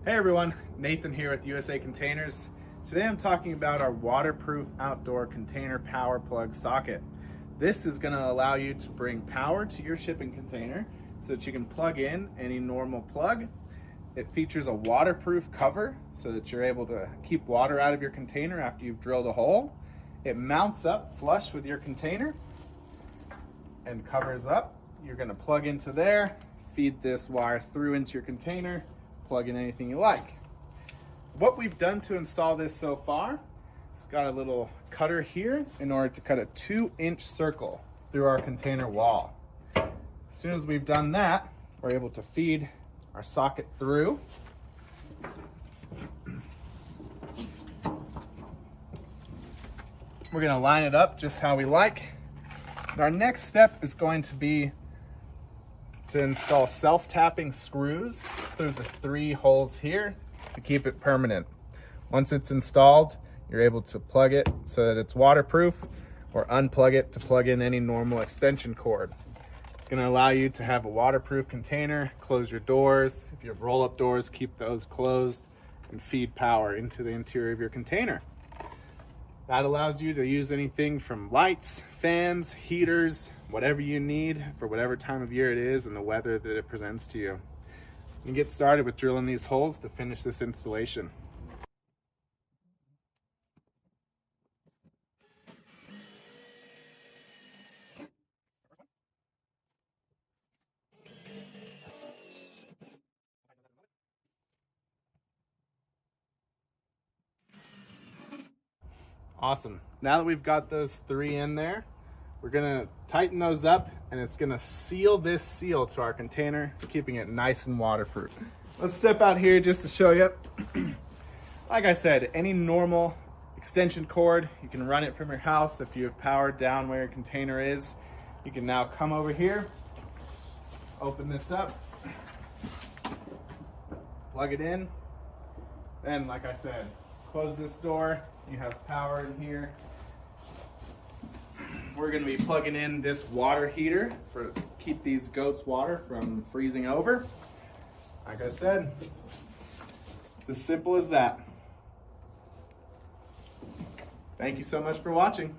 Hey everyone, Nathan here with USA Containers. Today I'm talking about our waterproof outdoor container power plug socket. This is going to allow you to bring power to your shipping container so that you can plug in any normal plug. It features a waterproof cover so that you're able to keep water out of your container after you've drilled a hole. It mounts up flush with your container and covers up. You're going to plug into there, feed this wire through into your container, plug in anything you like. What we've done to install this so far, it's got a little cutter here in order to cut a 2-inch circle through our container wall. As soon as we've done that, we're able to feed our socket through. We're going to line it up just how we like. And our next step is going to be to install self-tapping screws through the 3 holes here to keep it permanent. Once it's installed, you're able to plug it so that it's waterproof, or unplug it to plug in any normal extension cord. It's going to allow you to have a waterproof container, close your doors. If you have roll-up doors, keep those closed and feed power into the interior of your container. That allows you to use anything from lights, fans, heaters, whatever you need for whatever time of year it is and the weather that it presents to you. You can get started with drilling these holes to finish this installation. Awesome. Now that we've got those 3 in there, we're gonna tighten those up and it's gonna seal this seal to our container, keeping it nice and waterproof. Let's step out here just to show you. Like I said, any normal extension cord, you can run it from your house. If you have power down where your container is, you can now come over here, open this up, plug it in. Then, like I said, close this door, you have power in here. We're going to be plugging in this water heater to keep these goats' water from freezing over. Like I said, it's as simple as that. Thank you so much for watching.